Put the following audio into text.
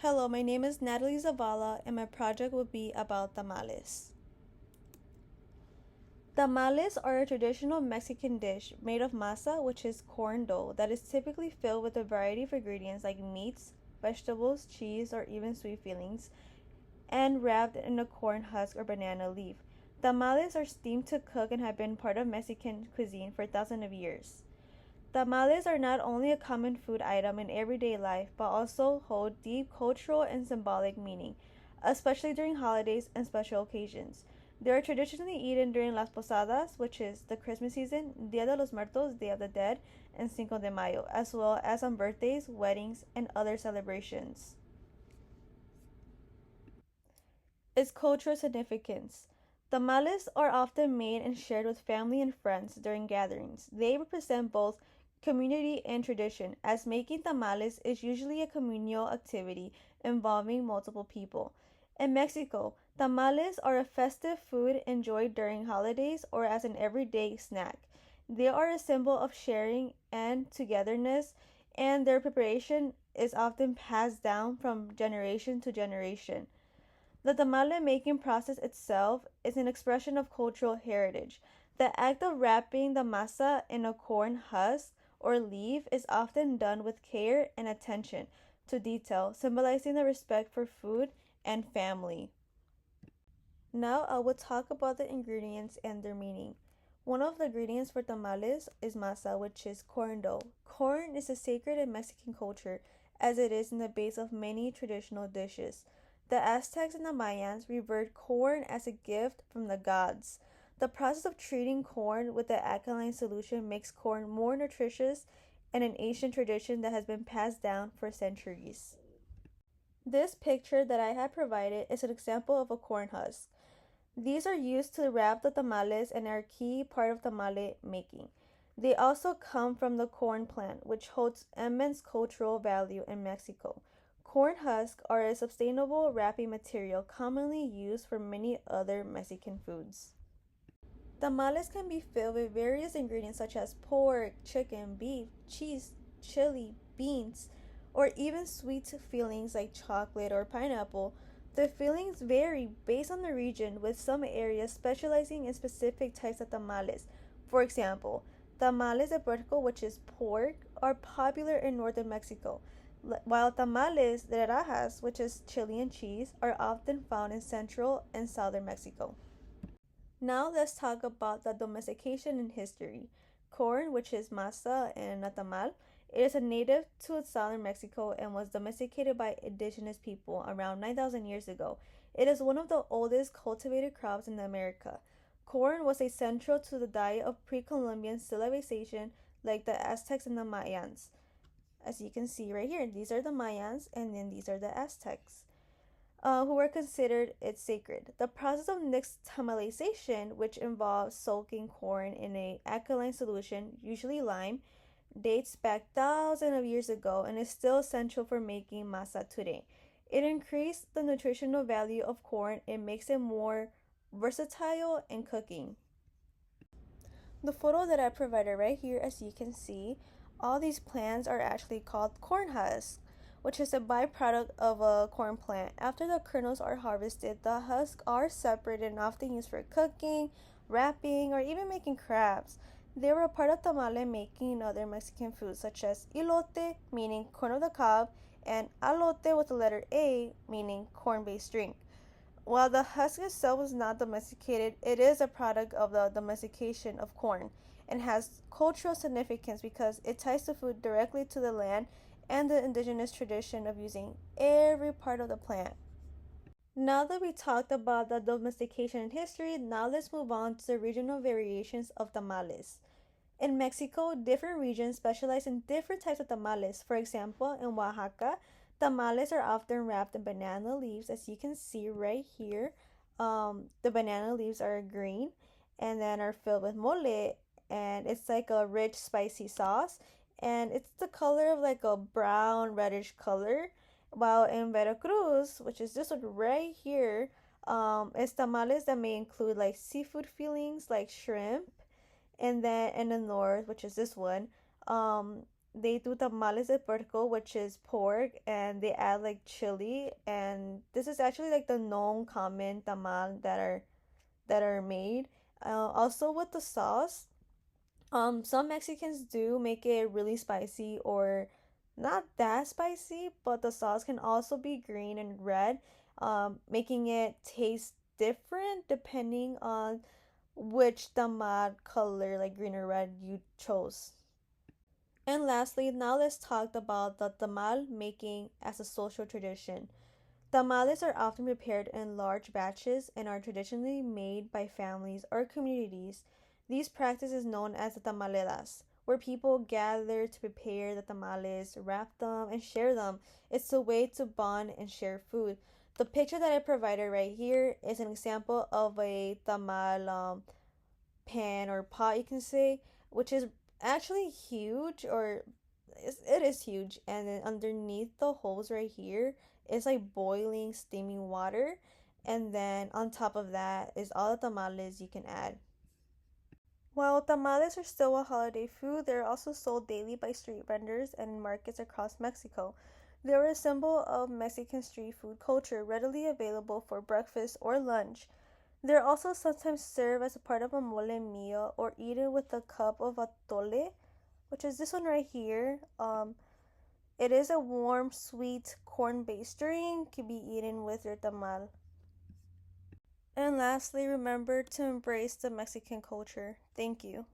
Hello, my name is Natalie Zavala, and my project will be about tamales. Tamales are a traditional Mexican dish made of masa, which is corn dough, that is typically filled with a variety of ingredients like meats, vegetables, cheese, or even sweet fillings, and wrapped in a corn husk or banana leaf. Tamales are steamed to cook and have been part of Mexican cuisine for thousands of years. Tamales are not only a common food item in everyday life, but also hold deep cultural and symbolic meaning, especially during holidays and special occasions. They are traditionally eaten during Las Posadas, which is the Christmas season, Dia de los Muertos, Day of the Dead, and Cinco de Mayo, as well as on birthdays, weddings, and other celebrations. Its cultural significance. Tamales are often made and shared with family and friends during gatherings. They represent both community and tradition, as making tamales is usually a communal activity involving multiple people. In Mexico, tamales are a festive food enjoyed during holidays or as an everyday snack. They are a symbol of sharing and togetherness, and their preparation is often passed down from generation to generation. The tamale making process itself is an expression of cultural heritage. The act of wrapping the masa in a corn husk or leaf is often done with care and attention to detail, symbolizing the respect for food and family. Now I will talk about the ingredients and their meaning. One of the ingredients for tamales is masa, which is corn dough. Corn is a sacred in Mexican culture as it is in the base of many traditional dishes. The Aztecs and the Mayans revered corn as a gift from the gods. The process of treating corn with the alkaline solution makes corn more nutritious and an ancient tradition that has been passed down for centuries. This picture that I have provided is an example of a corn husk. These are used to wrap the tamales and are a key part of tamale making. They also come from the corn plant, which holds immense cultural value in Mexico. Corn husks are a sustainable wrapping material commonly used for many other Mexican foods. Tamales can be filled with various ingredients such as pork, chicken, beef, cheese, chili, beans, or even sweet fillings like chocolate or pineapple. The fillings vary based on the region, with some areas specializing in specific types of tamales. For example, tamales de puerco, which is pork, are popular in northern Mexico, while tamales de rajas, which is chili and cheese, are often found in central and southern Mexico. Now let's talk about the domestication in history. Corn, which is masa and natamal, is a native to southern Mexico and was domesticated by indigenous people around 9,000 years ago. It is one of the oldest cultivated crops in America. Corn was a central to the diet of pre-Columbian civilization like the Aztecs and the Mayans. As you can see right here, these are the Mayans and then these are the Aztecs, who were considered it sacred. The process of nixtamalization, which involves soaking corn in a alkaline solution, usually lime, dates back thousands of years ago and is still essential for making masa today. It increased the nutritional value of corn and makes it more versatile in cooking. The photo that I provided right here, as you can see, all these plants are actually called corn husks, which is a byproduct of a corn plant. After the kernels are harvested, the husks are separated and often used for cooking, wrapping, or even making crafts. They were a part of tamale making in other Mexican foods such as elote, meaning corn of the cob, and alote with the letter A, meaning corn-based drink. While the husk itself is not domesticated, it is a product of the domestication of corn and has cultural significance because it ties the food directly to the land and the indigenous tradition of using every part of the plant. Now that we talked about the domestication in history, now let's move on to the regional variations of tamales. In Mexico, different regions specialize in different types of tamales. For example, in Oaxaca, tamales are often wrapped in banana leaves, as you can see right here. The banana leaves are green and then are filled with mole, and it's like a rich, spicy sauce, and it's the color of like a brown, reddish color. While in Veracruz, which is this one right here, it's tamales that may include like seafood fillings like shrimp, and then in the north, which is this one, they do tamales de puerco, which is pork, and they add like chili, and this is actually like the known common tamal that are made. Also with the sauce, some Mexicans do make it really spicy or not that spicy, but the sauce can also be green and red, making it taste different depending on which tamal color, like green or red, you chose. And lastly, now let's talk about the tamal making as a social tradition. Tamales are often prepared in large batches and are traditionally made by families or communities. These practices known as the tamaledas, where people gather to prepare the tamales, wrap them, and share them. It's a way to bond and share food. The picture that I provided right here is an example of a tamal pan or pot, you can say, which is actually huge, or it is huge. And then underneath the holes right here is like boiling, steaming water. And then on top of that is all the tamales you can add. While tamales are still a holiday food, they are also sold daily by street vendors and in markets across Mexico. They are a symbol of Mexican street food culture, readily available for breakfast or lunch. They're also sometimes served as a part of a mole meal or eaten with a cup of atole, which is this one right here. It is a warm, sweet, corn-based drink. Can be eaten with your tamal. And lastly, remember to embrace the Mexican culture. Thank you.